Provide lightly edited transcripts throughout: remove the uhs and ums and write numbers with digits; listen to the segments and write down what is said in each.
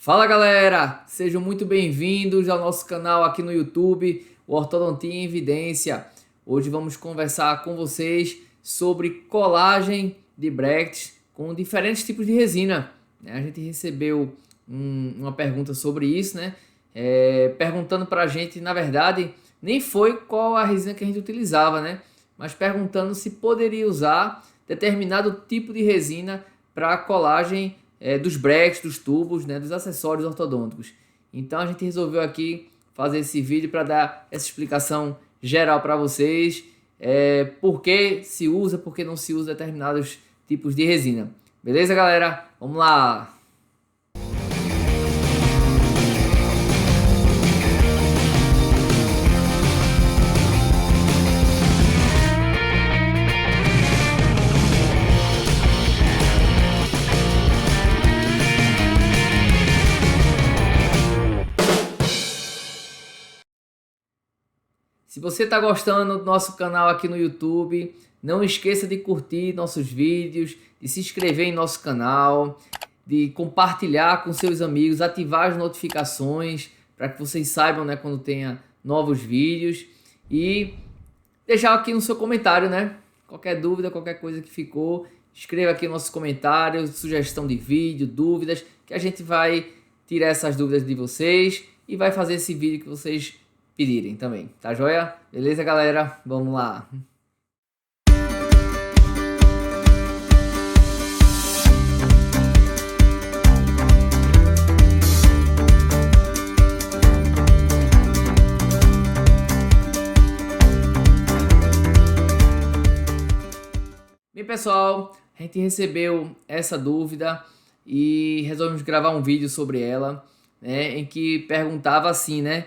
Fala galera, sejam muito bem-vindos ao nosso canal aqui no YouTube, o Ortodontia em Evidência. Hoje vamos conversar com vocês sobre colagem de brackets com diferentes tipos de resina. A gente recebeu uma pergunta sobre isso, né? Perguntando para a gente, na verdade, nem foi qual a resina que a gente utilizava, né? Mas perguntando se poderia usar determinado tipo de resina para colagem dos brackets, dos tubos, né, dos acessórios ortodônticos. Então a gente resolveu aqui fazer esse vídeo para dar essa explicação geral para vocês, por que se usa, por que não se usa determinados tipos de resina. Beleza, galera? Vamos lá! Se você está gostando do nosso canal aqui no YouTube, não esqueça de curtir nossos vídeos, de se inscrever em nosso canal, de compartilhar com seus amigos, ativar as notificações para que vocês saibam, né, quando tenha novos vídeos e deixar aqui no seu comentário, né? Qualquer dúvida, qualquer coisa que ficou, escreva aqui nos nossos comentários, sugestão de vídeo, dúvidas, que a gente vai tirar essas dúvidas de vocês e vai fazer esse vídeo que vocês pedirem também, tá joia? Beleza, galera? Vamos lá! Bem, pessoal, a gente recebeu essa dúvida e resolvemos gravar um vídeo sobre ela, né, em que perguntava assim, né?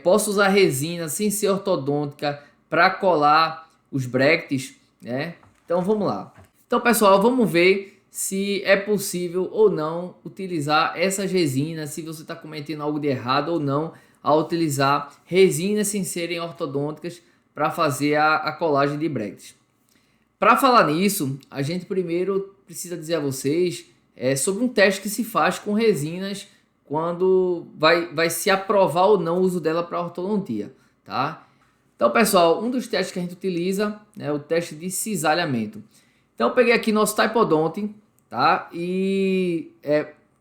Posso usar resina sem ser ortodôntica para colar os brackets, né? Então vamos lá. Então, pessoal, vamos ver se é possível ou não utilizar essas resinas, se você está cometendo algo de errado ou não ao utilizar resinas sem serem ortodônticas para fazer a colagem de brackets. Para falar nisso, a gente primeiro precisa dizer a vocês sobre um teste que se faz com resinas quando vai se aprovar ou não o uso dela para ortodontia, tá? Então, pessoal, um dos testes que a gente utiliza é o teste de cisalhamento. Então, eu peguei aqui nosso Typodont, tá? E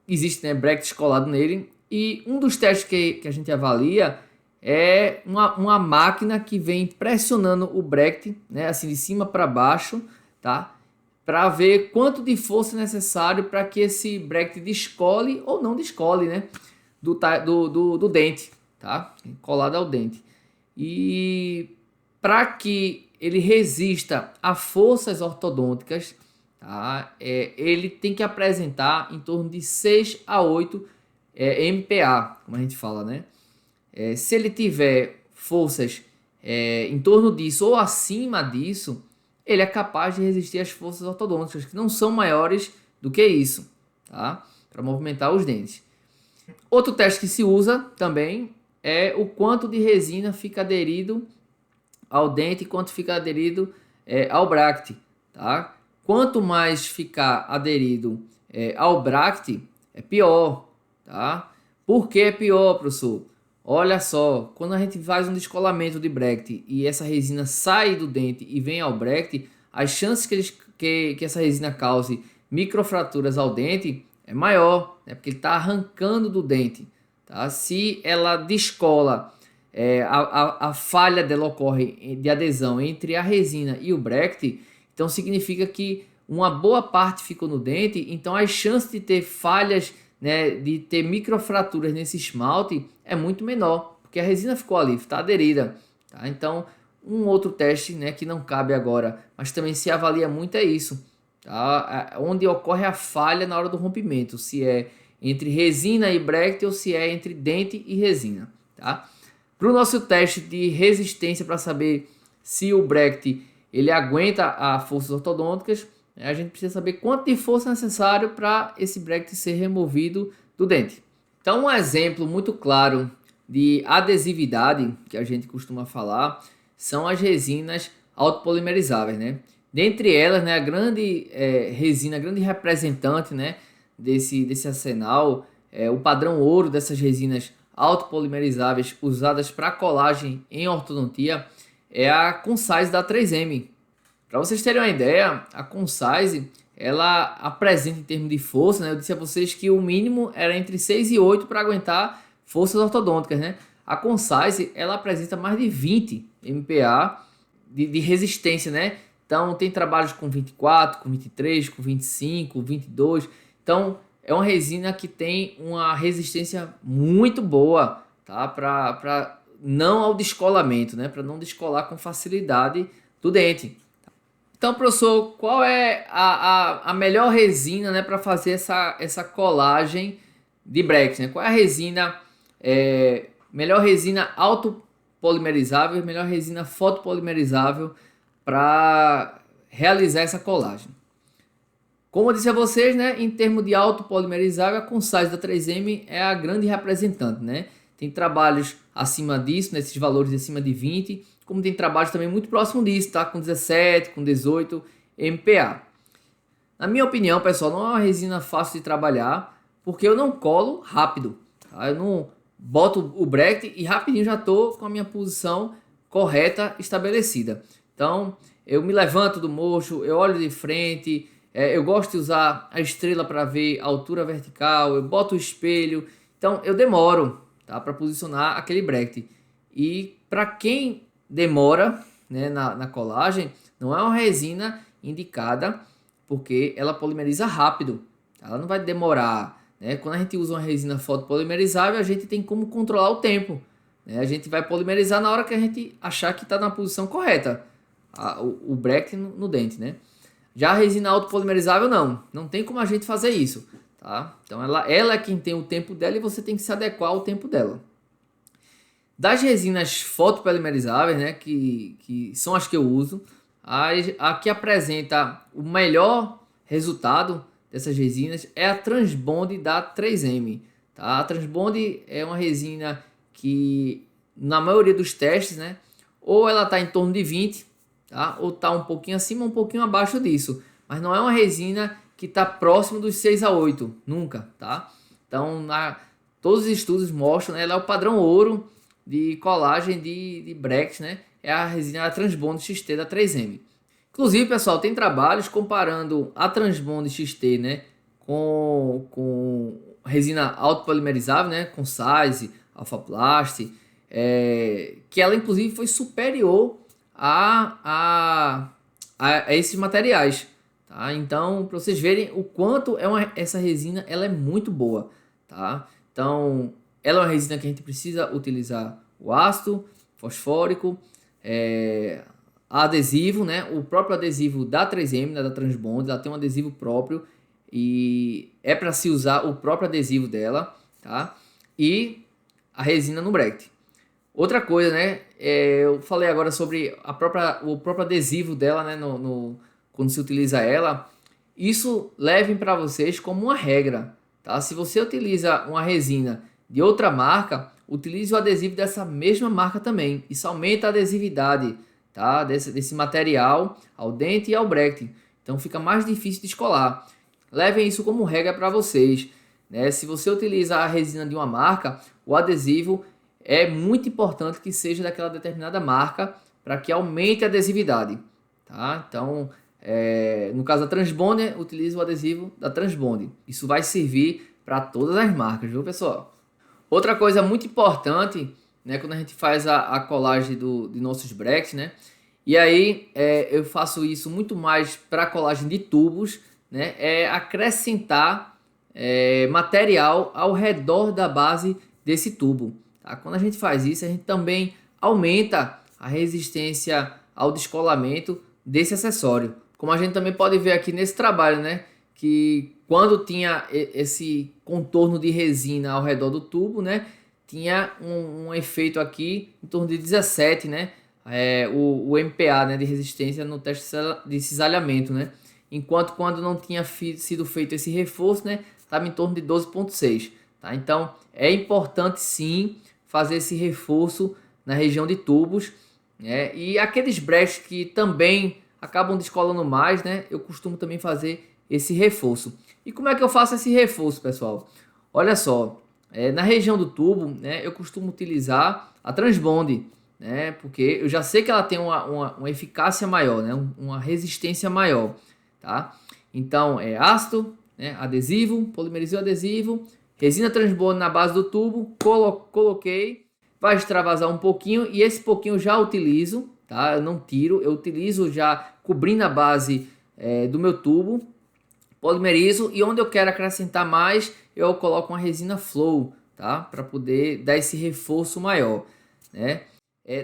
existe, né, bracket colado nele. E um dos testes que a gente avalia é uma máquina que vem pressionando o bracket, né, assim de cima para baixo, tá? Para ver quanto de força é necessário para que esse bracket descole ou não descole, né, do dente, tá? Colado ao dente. E para que ele resista a forças ortodônticas, tá? Ele tem que apresentar em torno de 6 a 8 MPa, como a gente fala, né? Se ele tiver forças em torno disso ou acima disso, ele é capaz de resistir às forças ortodônticas, que não são maiores do que isso, tá? Para movimentar os dentes. Outro teste que se usa também é o quanto de resina fica aderido ao dente e quanto fica aderido ao bracket, tá? Quanto mais ficar aderido ao bracket, é pior, tá? Por que é pior, professor? Olha só, quando a gente faz um descolamento de bracket e essa resina sai do dente e vem ao bracket, as chances que essa resina cause microfraturas ao dente é maior, né? Porque ele está arrancando do dente, tá? Se ela descola, a falha dela ocorre de adesão entre a resina e o bracket, então significa que uma boa parte ficou no dente, então as chances de ter falhas, né, de ter microfraturas nesse esmalte é muito menor, porque a resina ficou ali, está aderida, tá? Então, um outro teste, né, que não cabe agora, mas também se avalia muito é isso, tá? Onde ocorre a falha na hora do rompimento, se é entre resina e bracket ou se é entre dente e resina, tá? Para o nosso teste de resistência para saber se o bracket ele aguenta as forças ortodônticas, a gente precisa saber quanto de força é necessário para esse bracket ser removido do dente. Então, um exemplo muito claro de adesividade que a gente costuma falar são as resinas autopolimerizáveis, né? Dentre elas, né, a grande resina, a grande representante, né, desse arsenal o padrão ouro dessas resinas autopolimerizáveis usadas para colagem em ortodontia é a Concise da 3M. Para vocês terem uma ideia, a Concise ela apresenta em termos de força, né? Eu disse a vocês que o mínimo era entre 6 e 8 para aguentar forças ortodônticas, né? A Concise ela apresenta mais de 20 MPa de resistência, né? Então tem trabalhos com 24, com 23, com 25, 22. Então é uma resina que tem uma resistência muito boa, tá? Para não ao descolamento, né? Para não descolar com facilidade do dente. Então, professor, qual é a melhor resina, né, para fazer essa colagem de brackets, né? Qual é a resina, melhor resina autopolimerizável e melhor resina fotopolimerizável para realizar essa colagem? Como eu disse a vocês, né, em termos de autopolimerizável, a Concise da 3M é a grande representante, né? Tem trabalhos acima disso, nesses valores acima de 20, como tem trabalhos também muito próximo disso, tá? Com 17, com 18 MPa. Na minha opinião, pessoal, não é uma resina fácil de trabalhar, porque eu não colo rápido, tá? Eu não boto o bracket e rapidinho já estou com a minha posição correta estabelecida. Então, eu me levanto do mocho, eu olho de frente, eu gosto de usar a estrela para ver a altura vertical, eu boto o espelho, então eu demoro, tá, para posicionar aquele bracket. E para quem demora, né, na colagem, não é uma resina indicada, porque ela polimeriza rápido, ela não vai demorar, né? Quando a gente usa uma resina fotopolimerizável, a gente tem como controlar o tempo, né? A gente vai polimerizar na hora que a gente achar que está na posição correta, o bracket no dente, né? Já a resina autopolimerizável não tem como a gente fazer isso, tá? Então ela é quem tem o tempo dela e você tem que se adequar ao tempo dela. Das resinas fotopolimerizáveis, né, que são as que eu uso, a que apresenta o melhor resultado dessas resinas é a Transbond da 3M. Tá? A Transbond é uma resina que, na maioria dos testes, né, ou ela está em torno de 20, tá? Ou está um pouquinho acima, um pouquinho abaixo disso. Mas não é uma resina que está próximo dos 6 a 8, nunca. Tá? Então, todos os estudos mostram, né, ela é o padrão ouro de colagem de brackets, né? É a resina Transbond XT da 3M. Inclusive, pessoal, tem trabalhos comparando a Transbond XT, né, com resina autopolimerizável, né, com Size, Alphaplast, que ela inclusive foi superior a esses materiais, tá? Então, para vocês verem o quanto essa resina ela é muito boa, tá? Então, ela é uma resina que a gente precisa utilizar o ácido fosfórico, adesivo, né? O próprio adesivo da 3M, né, da Transbond, ela tem um adesivo próprio e é para se usar o próprio adesivo dela, tá? E a resina no bracket. Outra coisa, né? Eu falei agora sobre o próprio adesivo dela, né? Quando se utiliza ela. Isso levem para vocês como uma regra, tá? Se você utiliza uma resina de outra marca, utilize o adesivo dessa mesma marca também. Isso aumenta a adesividade, tá? Desse material ao dente e ao bracket. Então fica mais difícil de descolar. Levem isso como regra para vocês, né? Se você utiliza a resina de uma marca, o adesivo é muito importante que seja daquela determinada marca para que aumente a adesividade, tá? Então, no caso da Transbond, utilize o adesivo da Transbond. Isso vai servir para todas as marcas, viu, pessoal? Outra coisa muito importante, né, quando a gente faz a colagem de nossos brackets, né? E aí eu faço isso muito mais para colagem de tubos, né? É acrescentar material ao redor da base desse tubo. Tá? Quando a gente faz isso, a gente também aumenta a resistência ao descolamento desse acessório. Como a gente também pode ver aqui nesse trabalho, né? Que quando tinha esse contorno de resina ao redor do tubo, né? Tinha um efeito aqui em torno de 17, né? O MPa, né, de resistência no teste de cisalhamento, né? Enquanto quando não tinha sido feito esse reforço, né, estava em torno de 12,6, tá? Então é importante sim fazer esse reforço na região de tubos, né? E aqueles brechos que também acabam descolando mais, né, eu costumo também fazer esse reforço. E como é que eu faço esse reforço, pessoal? Olha só, na região do tubo, né, eu costumo utilizar a Transbond, né, porque eu já sei que ela tem uma eficácia maior, né, uma resistência maior, tá? Então, é ácido, né, adesivo, polimerizei o adesivo, resina Transbond na base do tubo, coloquei, vai extravasar um pouquinho e esse pouquinho eu já utilizo, tá? Eu não tiro, eu utilizo já cobrindo a base do meu tubo, polimerizo e onde eu quero acrescentar mais, eu coloco uma resina flow, tá? Para poder dar esse reforço maior, né?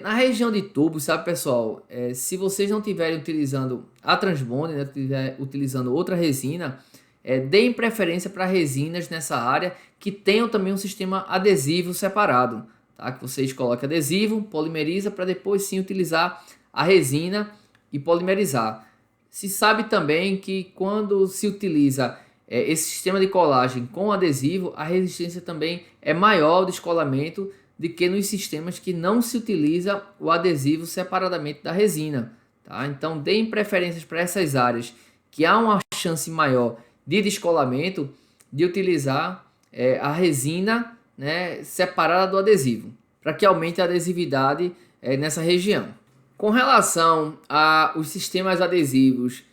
Na região de tubo, sabe, pessoal, se vocês não estiverem utilizando a Transbond, né, estiver utilizando outra resina, deem preferência para resinas nessa área que tenham também um sistema adesivo separado, tá? Que vocês coloquem adesivo, polimeriza para depois sim utilizar a resina e polimerizar. Se sabe também que quando se utiliza esse sistema de colagem com adesivo, a resistência também é maior ao descolamento do que nos sistemas que não se utiliza o adesivo separadamente da resina, tá? Então, deem preferências para essas áreas que há uma chance maior de descolamento de utilizar a resina, né, separada do adesivo, para que aumente a adesividade nessa região. Com relação aos sistemas adesivos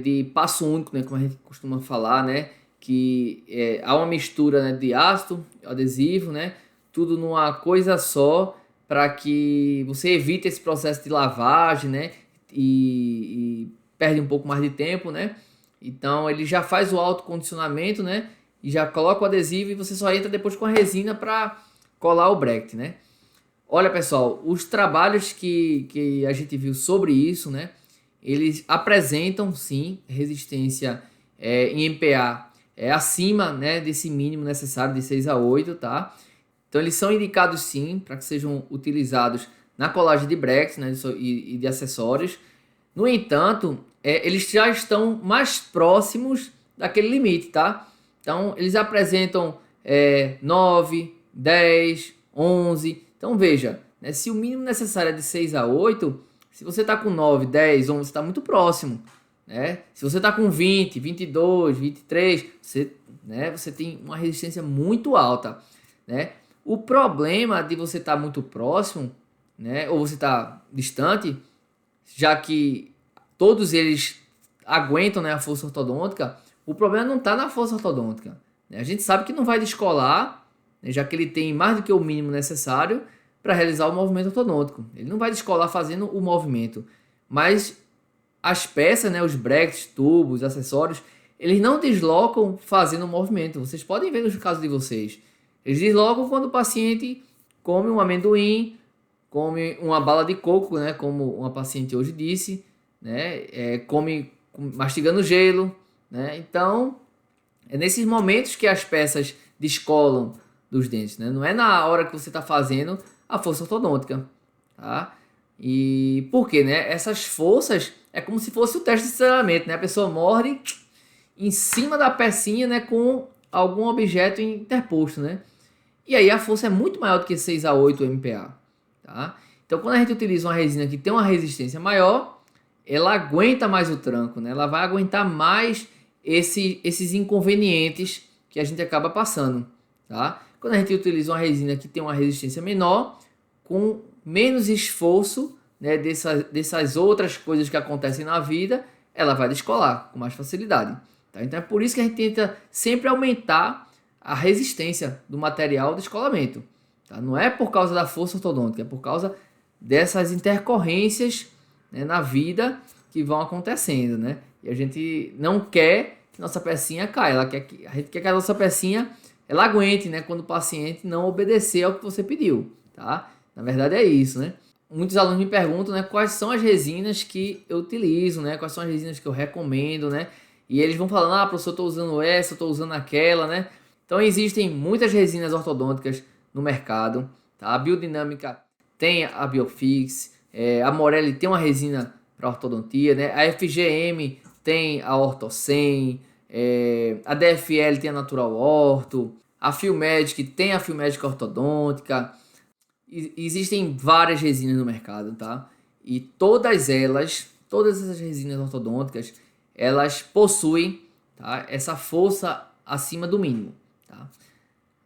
de passo único, né, como a gente costuma falar, né, que há uma mistura, né, de ácido, adesivo, né, tudo numa coisa só, para que você evite esse processo de lavagem, né, e perde um pouco mais de tempo, né. Então ele já faz o autocondicionamento, né, e já coloca o adesivo e você só entra depois com a resina para colar o bracket, né. Olha, pessoal, os trabalhos que a gente viu sobre isso, né? Eles apresentam, sim, resistência em MPa acima, né, desse mínimo necessário de 6 a 8, tá? Então, eles são indicados, sim, para que sejam utilizados na colagem de brackets, né, e de acessórios. No entanto, eles já estão mais próximos daquele limite, tá? Então, eles apresentam 9, 10, 11... Então veja, né, se o mínimo necessário é de 6 a 8, se você está com 9, 10, 11, está muito próximo. Né? Se você está com 20, 22, 23, você tem uma resistência muito alta. Né? O problema de você estar muito próximo, né, ou você está distante, já que todos eles aguentam, né, a força ortodôntica, o problema não está na força ortodôntica. Né? A gente sabe que não vai descolar, né, já que ele tem mais do que o mínimo necessário para realizar o movimento ortodôntico. Ele não vai descolar fazendo o movimento, mas as peças, né, os brackets, tubos, acessórios, eles não deslocam fazendo o movimento. Vocês podem ver nos casos de vocês. Eles deslocam quando o paciente come um amendoim, come uma bala de coco, né, como uma paciente hoje disse, né, come mastigando gelo, né. Então, é nesses momentos que as peças descolam dos dentes, né? Não é na hora que você está fazendo a força ortodôntica, tá? E por quê, né? Essas forças é como se fosse o teste de treinamento, né? A pessoa morde em cima da pecinha, né, com algum objeto interposto, né? E aí a força é muito maior do que 6 a 8 MPa, tá? Então, quando a gente utiliza uma resina que tem uma resistência maior, ela aguenta mais o tranco, né? Ela vai aguentar mais esses inconvenientes que a gente acaba passando, tá? Quando a gente utiliza uma resina que tem uma resistência menor, com menos esforço, né, dessas outras coisas que acontecem na vida, ela vai descolar com mais facilidade, tá? Então é por isso que a gente tenta sempre aumentar a resistência do material de descolamento, tá? Não é por causa da força ortodôntica, é por causa dessas intercorrências, né, na vida que vão acontecendo, né? E a gente não quer que nossa pecinha caia, a gente quer que a nossa pecinha ela aguente, né, quando o paciente não obedecer ao que você pediu, tá? Na verdade é isso, né? Muitos alunos me perguntam, né, quais são as resinas que eu utilizo, né? Quais são as resinas que eu recomendo, né? E eles vão falando, ah, professor, eu estou usando essa, eu estou usando aquela, né? Então existem muitas resinas ortodônticas no mercado, tá? A Biodinâmica tem a Biofix, a Morelli tem uma resina para ortodontia, né? A FGM tem a Ortocem, a DFL tem a Natural Orto, a Filmedic tem a Filmedic ortodôntica. Existem várias resinas no mercado, tá? E todas essas resinas ortodônticas, elas possuem, tá, essa força acima do mínimo, tá?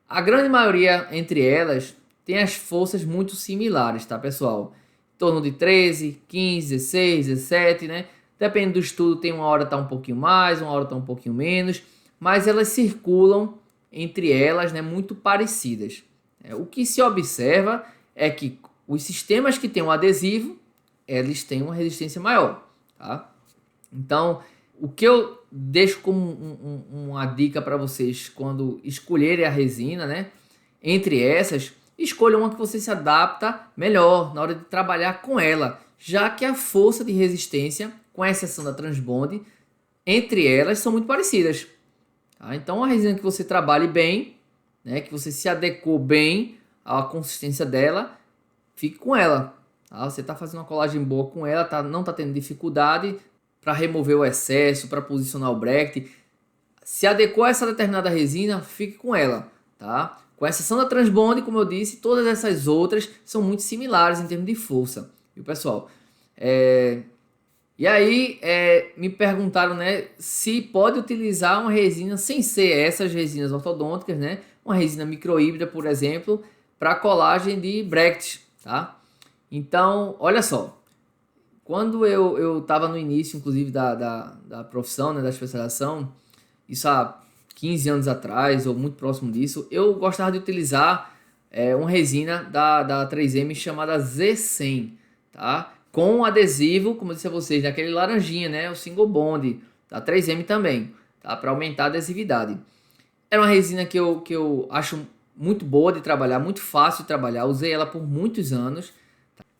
A grande maioria entre elas tem as forças muito similares, tá, pessoal? Em torno de 13, 15, 16, 17, né? Depende do estudo, tem uma hora tá um pouquinho mais, uma hora tá um pouquinho menos, mas elas circulam entre elas, né, muito parecidas. O que se observa é que os sistemas que têm um adesivo, eles têm uma resistência maior, tá? Então, o que eu deixo como uma dica para vocês quando escolherem a resina, né? Entre essas, escolha uma que você se adapta melhor na hora de trabalhar com ela, já que a força de resistência, com exceção da Transbond, entre elas são muito parecidas. Tá? Então, uma resina que você trabalhe bem, né? Que você se adequou bem à consistência dela, fique com ela. Tá? Você está fazendo uma colagem boa com ela, não está tendo dificuldade para remover o excesso, para posicionar o bracket. Se adequou a essa determinada resina, fique com ela, tá? Com exceção da Transbond, como eu disse, todas essas outras são muito similares em termos de força. Viu, pessoal? E aí, me perguntaram, né, se pode utilizar uma resina sem ser essas resinas ortodônticas, né? Uma resina microhíbrida, por exemplo, para colagem de brackets, tá? Então, olha só. Quando eu estava no início, inclusive, da profissão, né, da especialização, isso há 15 anos atrás, ou muito próximo disso, eu gostava de utilizar uma resina da 3M chamada Z100, tá? Com adesivo, como eu disse a vocês, daquele laranjinha, né? O single bond, da 3M também, tá? Para aumentar a adesividade. Era uma resina que eu acho muito boa de trabalhar, muito fácil de trabalhar, usei ela por muitos anos.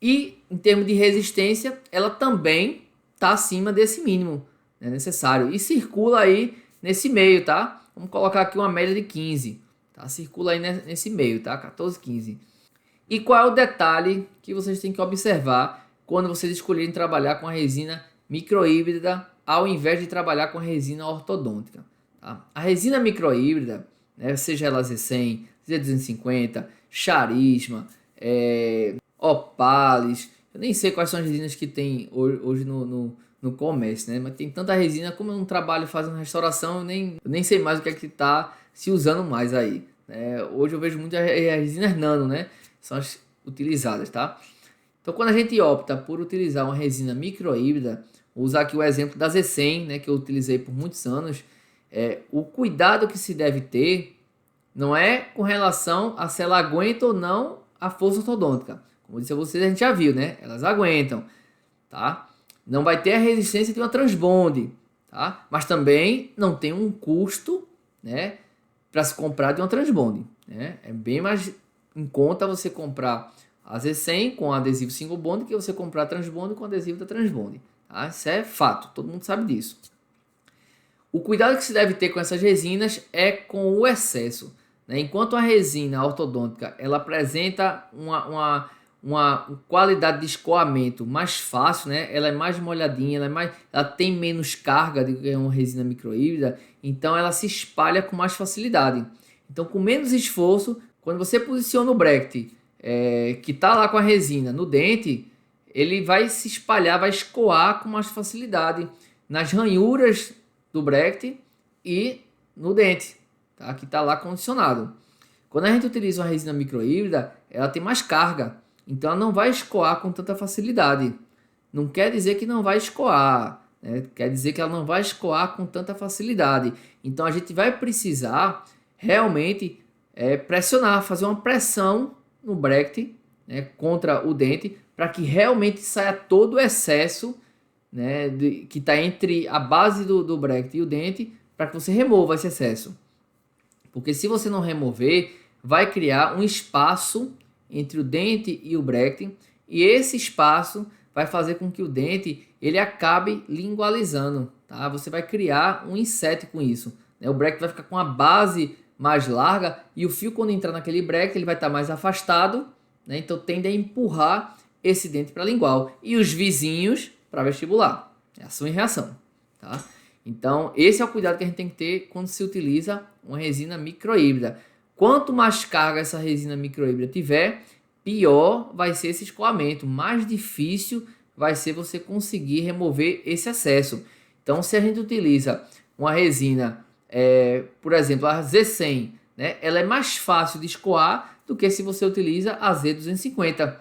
E em termos de resistência, ela também está acima desse mínimo, né, necessário. E circula aí nesse meio, tá? Vamos colocar aqui uma média de 15. Tá? Circula aí nesse meio, tá? 14, 15. E qual é o detalhe que vocês têm que observar quando vocês escolherem trabalhar com a resina microhíbrida ao invés de trabalhar com a resina ortodôntica? Tá? A resina microhíbrida, né, seja ela Z100, Z250, Charisma, Opalis, eu nem sei quais são as resinas que tem hoje no comércio, né? Mas tem tanta resina, como eu não trabalho fazendo restauração, eu nem sei mais o que é que tá se usando mais aí. Hoje eu vejo muitas resinas nano, né? São as utilizadas, tá? Então quando a gente opta por utilizar uma resina microhíbrida, vou usar aqui o exemplo da Z100, né? Que eu utilizei por muitos anos. O cuidado que se deve ter não é com relação a se ela aguenta ou não a força ortodôntica. Como eu disse a vocês, a gente já viu, né? Elas aguentam, tá? Não vai ter a resistência de uma Transbond, tá? Mas também não tem um custo, né, para se comprar de uma Transbond, né? É bem mais em conta você comprar a Z100 com adesivo single bond que você comprar a Transbond com adesivo da Transbond, tá? Isso é fato, todo mundo sabe disso. O cuidado que se deve ter com essas resinas é com o excesso, né? Enquanto a resina ortodôntica ela apresenta uma qualidade de escoamento mais fácil, né? Ela é mais molhadinha, ela tem menos carga do que uma resina microhíbrida, então ela se espalha com mais facilidade. Então, com menos esforço, quando você posiciona o bracket que está lá com a resina no dente, ele vai se espalhar, vai escoar com mais facilidade nas ranhuras do bracket e no dente, tá? Que está lá condicionado. Quando a gente utiliza uma resina microhíbrida, ela tem mais carga. Então ela não vai escoar com tanta facilidade. Não quer dizer que não vai escoar, né? Quer dizer que ela não vai escoar com tanta facilidade. Então a gente vai precisar realmente pressionar, fazer uma pressão no bracket, né, contra o dente, para que realmente saia todo o excesso, né, que está entre a base do bracket e o dente, para que você remova esse excesso. Porque se você não remover, vai criar um espaço entre o dente e o bracket, e esse espaço vai fazer com que o dente ele acabe lingualizando, tá? Você vai criar um inset com isso, né? O bracket vai ficar com a base mais larga e o fio, quando entrar naquele bracket, ele vai estar mais afastado, né? Então tende a empurrar esse dente para a lingual e os vizinhos para vestibular. É ação e reação, tá? Então esse é o cuidado que a gente tem que ter quando se utiliza uma resina microhíbrida. Quanto mais carga essa resina microhíbrida tiver, pior vai ser esse escoamento, mais difícil vai ser você conseguir remover esse excesso. Então, se a gente utiliza uma resina, por exemplo, a Z100, né, ela é mais fácil de escoar do que se você utiliza a Z250,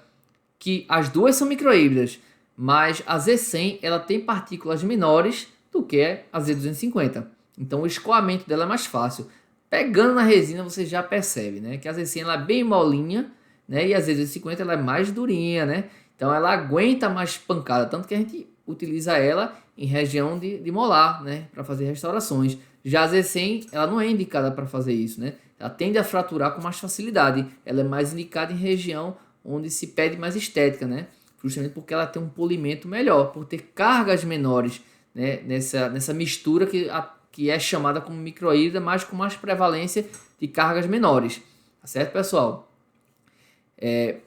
que as duas são microhíbridas, mas a Z100 ela tem partículas menores do que a Z250. Então o escoamento dela é mais fácil. Pegando na resina você já percebe, né, que a Z100 ela é bem molinha, né, e a Z250 ela é mais durinha, né? Então ela aguenta mais pancada, tanto que a gente utiliza ela em região de molar, né, para fazer restaurações. Já a Z100 ela não é indicada para fazer isso, né? Ela tende a fraturar com mais facilidade. Ela é mais indicada em região onde se pede mais estética, né? Justamente porque ela tem um polimento melhor, por ter cargas menores, né, nessa mistura que é chamada como microhíbrida, mas com mais prevalência de cargas menores. Tá certo, pessoal?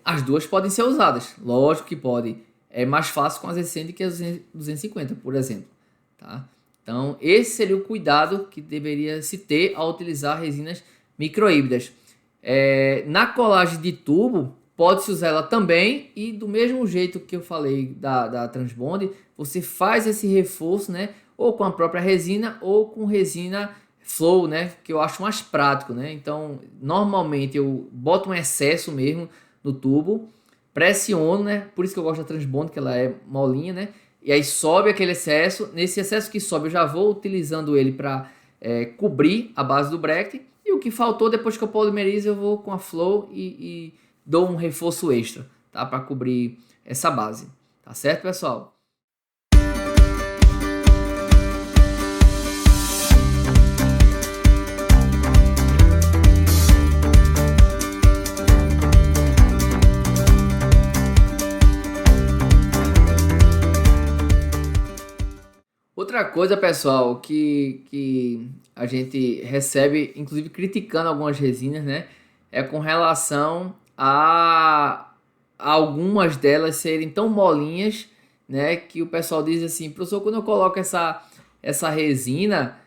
As duas podem ser usadas, lógico que pode. É mais fácil com a Z100 do que a 250, por exemplo. Tá? Então, esse seria o cuidado que deveria se ter ao utilizar resinas microhíbridas. Na colagem de tubo, pode-se usar ela também, e do mesmo jeito que eu falei da Transbond, você faz esse reforço, né, ou com a própria resina ou com resina flow, né, que eu acho mais prático, né? Então, normalmente eu boto um excesso mesmo no tubo, pressiono, né? Por isso que eu gosto da Transbond, que ela é molinha, né? E aí sobe aquele excesso. Nesse excesso que sobe, eu já vou utilizando ele para cobrir a base do bracket. E o que faltou, depois que eu polimerizo, eu vou com a flow e dou um reforço extra, tá? Para cobrir essa base. Tá certo, pessoal? Outra coisa, pessoal, que a gente recebe, inclusive criticando algumas resinas, né? É com relação a algumas delas serem tão molinhas, né? Que o pessoal diz assim, professor, quando eu coloco essa resina,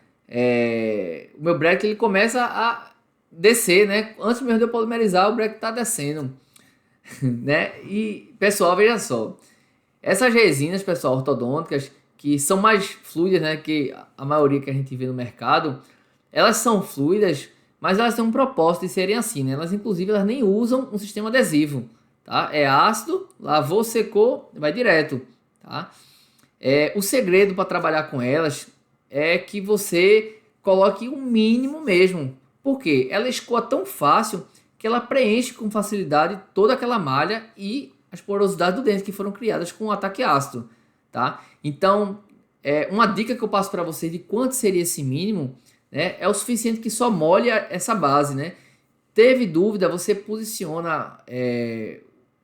o meu break ele começa a descer, né? Antes mesmo de eu polimerizar, o break tá descendo, né? E, pessoal, veja só. Essas resinas, pessoal, ortodônticas, que são mais fluidas, né, que a maioria que a gente vê no mercado, elas são fluidas, mas elas têm um propósito de serem assim, né? Elas, inclusive, elas nem usam um sistema adesivo, tá? É ácido, lavou, secou, vai direto, tá? O segredo para trabalhar com elas é que você coloque o mínimo mesmo. Por quê? Ela escoa tão fácil que ela preenche com facilidade toda aquela malha e as porosidades do dente que foram criadas com o ataque ácido, tá? Então, uma dica que eu passo para vocês de quanto seria esse mínimo, né, é o suficiente que só molhe essa base, né? Teve dúvida, você posiciona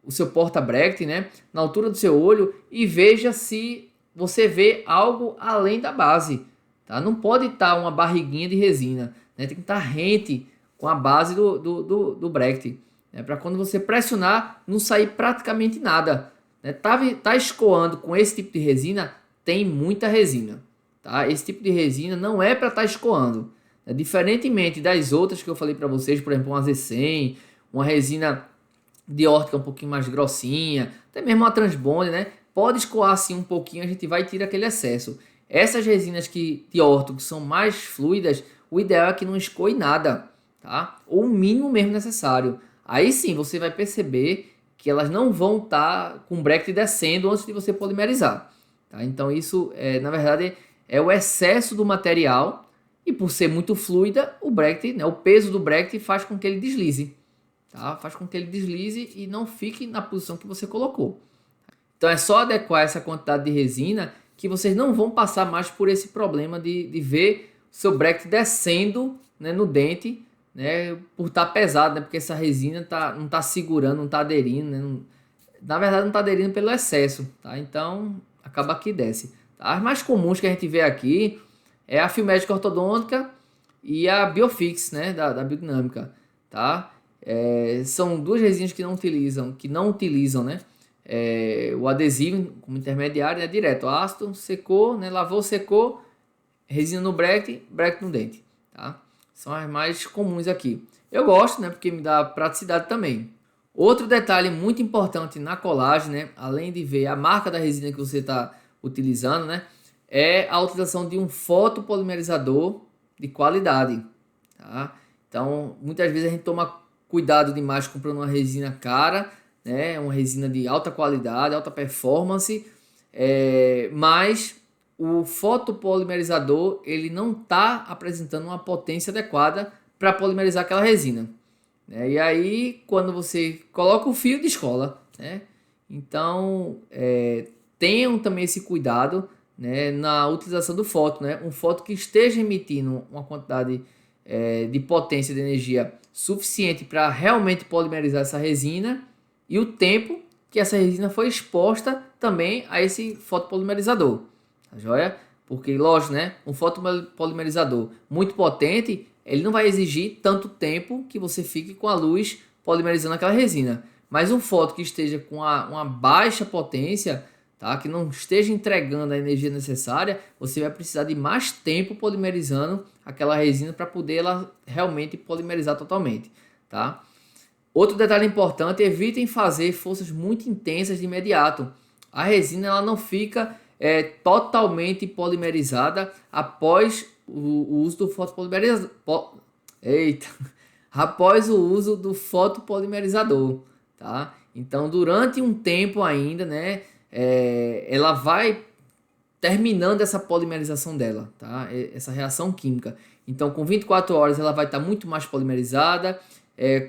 o seu porta-bracket, né, na altura do seu olho e veja se você vê algo além da base, tá? Não pode estar uma barriguinha de resina, né? Tem que estar rente com a base do bracket, né? Para quando você pressionar não sair praticamente nada, né? Tá escoando com esse tipo de resina, tem muita resina, tá? Esse tipo de resina não é para estar escoando, né? Diferentemente das outras que eu falei para vocês, por exemplo, uma Z100, uma resina de órtica um pouquinho mais grossinha, até mesmo uma Transbond, né? Pode escoar assim um pouquinho, a gente vai tirar aquele excesso. Essas resinas de órtico que são mais fluidas, o ideal é que não escoe nada, tá? Ou o mínimo mesmo necessário. Aí sim você vai perceber que elas não vão estar com o bracket descendo antes de você polimerizar, tá? Então isso, na verdade, é o excesso do material e por ser muito fluida, o bracket, né, o peso do bracket faz com que ele deslize, tá? Faz com que ele deslize e não fique na posição que você colocou. Então é só adequar essa quantidade de resina que vocês não vão passar mais por esse problema de ver o seu bracket descendo, né, no dente, né, por estar pesado, né, porque essa resina não está segurando, não está aderindo, né, na verdade não está aderindo pelo excesso, tá? Então acaba que desce, tá? As mais comuns que a gente vê aqui é a Filmédica ortodôntica e a Biofix, né, da Biodinâmica, tá? São duas resinas que não utilizam, né, o adesivo como intermediário, né, direto, ácido, secou, né, lavou, secou, resina no bracket no dente, tá? São as mais comuns aqui. Eu gosto, né, porque me dá praticidade também. Outro detalhe muito importante na colagem, né, além de ver a marca da resina que você está utilizando, né, é a utilização de um fotopolimerizador de qualidade, tá? Então, muitas vezes a gente toma cuidado demais comprando uma resina cara, né? Uma resina de alta qualidade, alta performance, mas o fotopolimerizador ele não está apresentando uma potência adequada para polimerizar aquela resina, né? E aí, quando você coloca o fio, descola, né? Então, tenham também esse cuidado, né, na utilização do fóton, né? Um fóton que esteja emitindo uma quantidade de potência de energia suficiente para realmente polimerizar essa resina e o tempo que essa resina foi exposta também a esse fotopolimerizador, tá joia? Porque, lógico, né, um fotopolimerizador muito potente, ele não vai exigir tanto tempo que você fique com a luz polimerizando aquela resina. Mas um foto que esteja com uma baixa potência, tá, que não esteja entregando a energia necessária, você vai precisar de mais tempo polimerizando aquela resina para poder ela realmente polimerizar totalmente, tá? Outro detalhe importante, evitem fazer forças muito intensas de imediato. A resina ela não fica totalmente polimerizada após o uso do fotopolimerizador. Eita! Após o uso do fotopolimerizador, tá? Então, durante um tempo ainda, né, ela vai terminando essa polimerização dela, tá? Essa reação química. Então, com 24 horas ela vai estar muito mais polimerizada,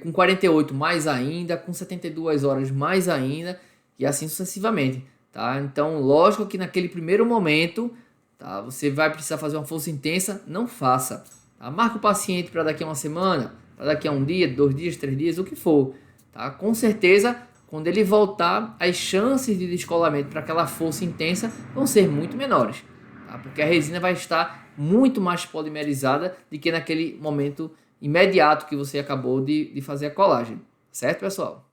com 48 mais ainda, com 72 horas mais ainda, e assim sucessivamente, tá? Então, lógico que naquele primeiro momento, tá, você vai precisar fazer uma força intensa, não faça. Tá? Marca o paciente para daqui a uma semana, para daqui a um dia, 2 dias, 3 dias, o que for, tá? Com certeza, quando ele voltar, as chances de descolamento para aquela força intensa vão ser muito menores, tá? Porque a resina vai estar muito mais polimerizada do que naquele momento imediato que você acabou de fazer a colagem, certo, pessoal?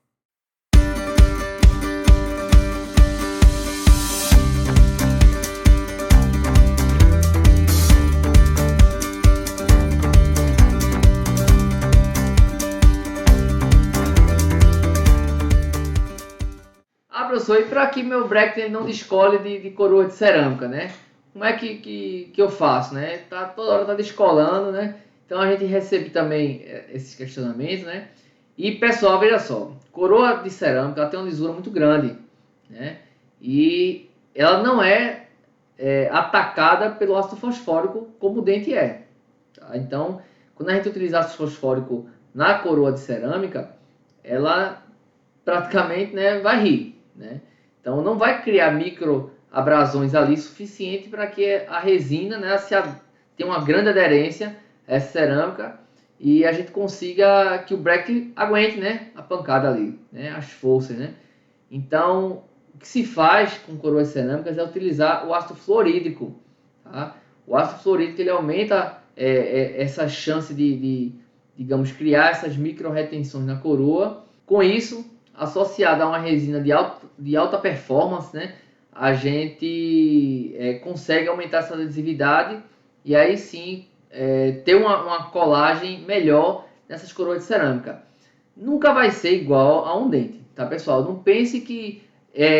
Professor, e para que meu bracket não descole de coroa de cerâmica, né? Como é que eu faço, né? Toda hora tá descolando, né? Então a gente recebe também esses questionamentos, né? E pessoal, veja só, coroa de cerâmica ela tem uma lisura muito grande, né? E ela não é atacada pelo ácido fosfórico como o dente é. Tá? Então, quando a gente utiliza ácido fosfórico na coroa de cerâmica, ela praticamente, né, vai rir, né? Então não vai criar micro abrasões ali suficiente para que a resina, né, tenha uma grande aderência a essa cerâmica e a gente consiga que o bracket aguente, né, a pancada ali, né, as forças, né? Então o que se faz com coroas cerâmicas é utilizar o ácido fluorídrico, tá? O ácido fluorídrico ele aumenta essa chance digamos, criar essas micro retenções na coroa. Com isso, associada a uma resina de alta performance, né, a gente consegue aumentar essa adesividade e aí sim ter uma colagem melhor nessas coroas de cerâmica. Nunca vai ser igual a um dente, tá, pessoal? Não pense que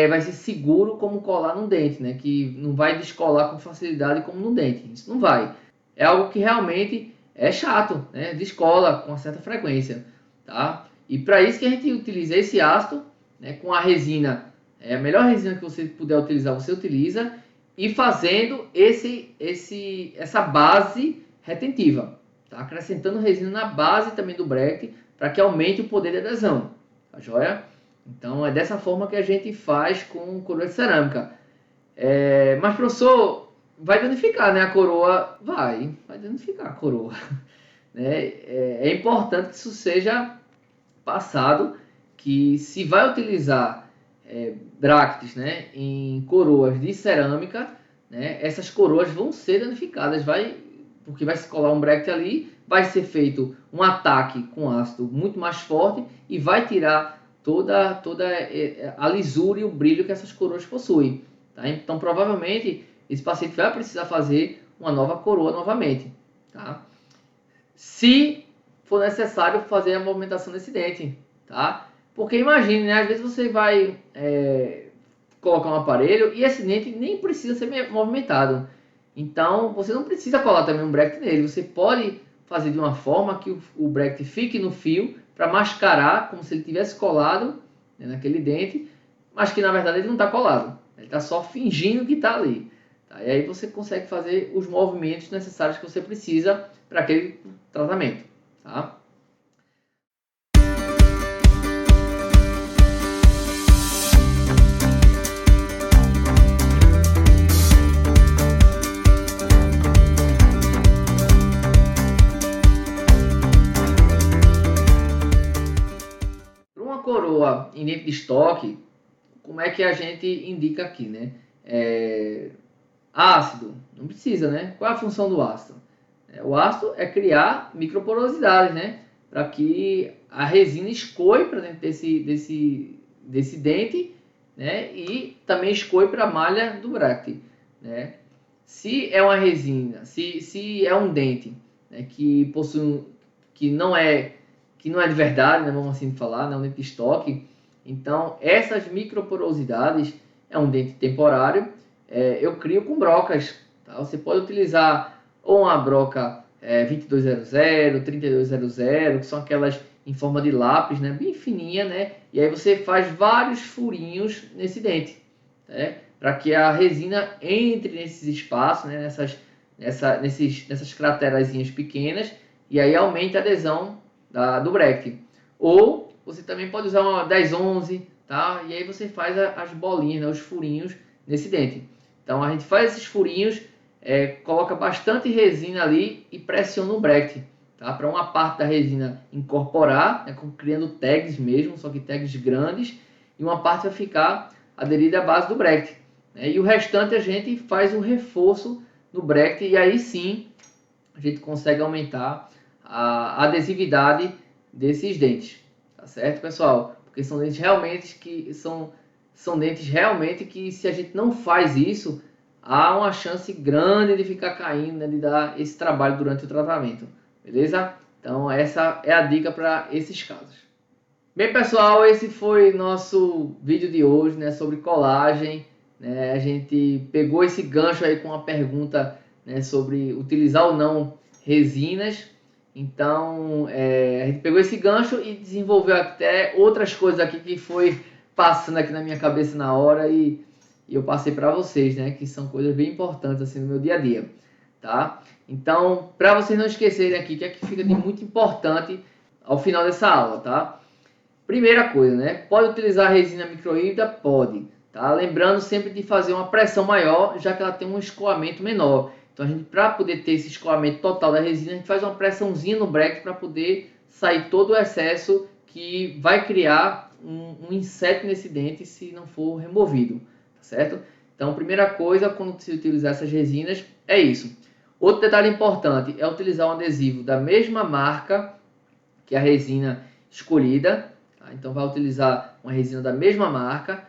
vai ser seguro como colar num dente, né? Que não vai descolar com facilidade como no dente. Isso não vai. É algo que realmente é chato, né? Descola com uma certa frequência, tá? E para isso que a gente utiliza esse ácido, né, com a resina, a melhor resina que você puder utilizar, você utiliza, e fazendo essa base retentiva, tá? Acrescentando resina na base também do bracket, para que aumente o poder de adesão, tá joia? Então é dessa forma que a gente faz com coroa de cerâmica. Mas professor, vai danificar, né, a coroa? Vai danificar a coroa. Né? É importante que isso seja passado, que se vai utilizar bractes, né, em coroas de cerâmica, né, essas coroas vão ser danificadas, porque vai se colar um bracket ali, vai ser feito um ataque com ácido muito mais forte e vai tirar toda a lisura e o brilho que essas coroas possuem. Tá? Então, provavelmente, esse paciente vai precisar fazer uma nova coroa novamente. Tá? Se for necessário fazer a movimentação desse dente, tá? Porque imagine, né? Às vezes você vai colocar um aparelho e esse dente nem precisa ser movimentado. Então, você não precisa colar também um bracket nele. Você pode fazer de uma forma que o bracket fique no fio para mascarar, como se ele tivesse colado, né, naquele dente, mas que na verdade ele não está colado. Ele está só fingindo que está ali. Tá? E aí você consegue fazer os movimentos necessários que você precisa para aquele tratamento. Tá? Coroa em dente de estoque, como é que a gente indica aqui, né? Ácido, não precisa, né? Qual é a função do ácido? O ácido é criar microporosidades, né? Para que a resina escoe para dentro desse dente, né? E também escoe para a malha do bracket, né? Se é uma resina, se é um dente, né, que possui, que não é de verdade, né, vamos assim falar, né, um dente de estoque, então essas microporosidades é um dente temporário, eu crio com brocas, tá? Você pode utilizar ou uma broca 2200, 3200, que são aquelas em forma de lápis, né, bem fininha, né, e aí você faz vários furinhos nesse dente, né, para que a resina entre nesses espaços, né, nessas craterazinhas pequenas, e aí aumente a adesão do bracket. Ou você também pode usar uma 10-11, tá? E aí você faz as bolinhas, né, os furinhos nesse dente. Então a gente faz esses furinhos, coloca bastante resina ali e pressiona o bracket, tá? Para uma parte da resina incorporar, né, criando tags mesmo, só que tags grandes, e uma parte vai ficar aderida à base do bracket, né? E o restante a gente faz um reforço no bracket, e aí sim a gente consegue aumentar a adesividade desses dentes, tá certo, pessoal? Porque são dentes realmente que são dentes realmente que, se a gente não faz isso, há uma chance grande de ficar caindo, né, de dar esse trabalho durante o tratamento, beleza? Então essa é a dica para esses casos. Bem, pessoal, esse foi nosso vídeo de hoje, né, sobre colagem, né? A gente pegou esse gancho aí com uma pergunta, né, sobre utilizar ou não resinas. Então a gente pegou esse gancho e desenvolveu até outras coisas aqui que foi passando aqui na minha cabeça na hora, e eu passei para vocês, né, que são coisas bem importantes assim no meu dia a dia, tá? Então, para vocês não esquecerem aqui, que é que fica de muito importante ao final dessa aula, tá? Primeira coisa, né, pode utilizar resina microhíbrida? Pode, tá? Lembrando sempre de fazer uma pressão maior, já que ela tem um escoamento menor. Então, a gente, para poder ter esse escoamento total da resina, a gente faz uma pressãozinha no bracket para poder sair todo o excesso que vai criar um inseto nesse dente se não for removido, tá certo? Então, primeira coisa, quando se utilizar essas resinas, é isso. Outro detalhe importante é utilizar um adesivo da mesma marca que a resina escolhida, tá? Então, vai utilizar uma resina da mesma marca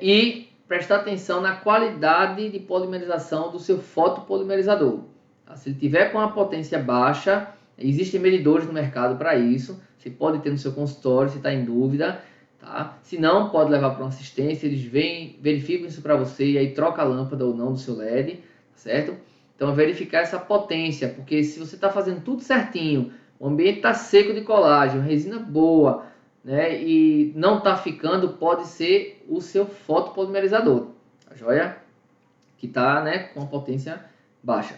e prestar atenção na qualidade de polimerização do seu fotopolimerizador. Tá? Se ele tiver com a potência baixa, existem medidores no mercado para isso. Você pode ter no seu consultório se está em dúvida. Tá? Se não, pode levar para uma assistência, eles vêm, verificam isso para você e aí troca a lâmpada ou não do seu LED, certo? Então, verificar essa potência, porque se você está fazendo tudo certinho, o ambiente está seco de colagem, resina boa, né, e não está ficando, pode ser o seu fotopolimerizador, tá joia? Que está, né, com a potência baixa.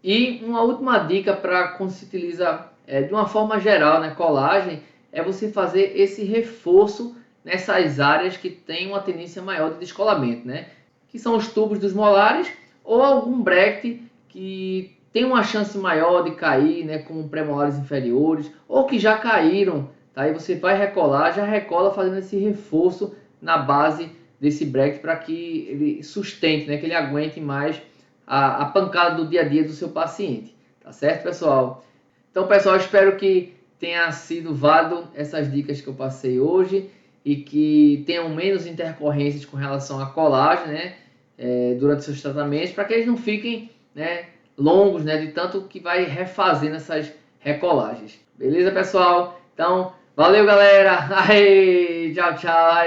E uma última dica para quando se utiliza de uma forma geral, né, colagem, é você fazer esse reforço nessas áreas que tem uma tendência maior de descolamento, né, que são os tubos dos molares ou algum bracket que tem uma chance maior de cair, né, como premolares inferiores, ou que já caíram. Aí você vai recolar, já recola fazendo esse reforço na base desse bracket para que ele sustente, né, que ele aguente mais a pancada do dia a dia do seu paciente. Tá certo, pessoal? Então, pessoal, espero que tenha sido válido essas dicas que eu passei hoje e que tenham menos intercorrências com relação à colagem, né, durante seus tratamentos, para que eles não fiquem, né, longos, né, de tanto que vai refazendo essas recolagens. Beleza, pessoal? Então, valeu, galera! Ai, tchau, tchau!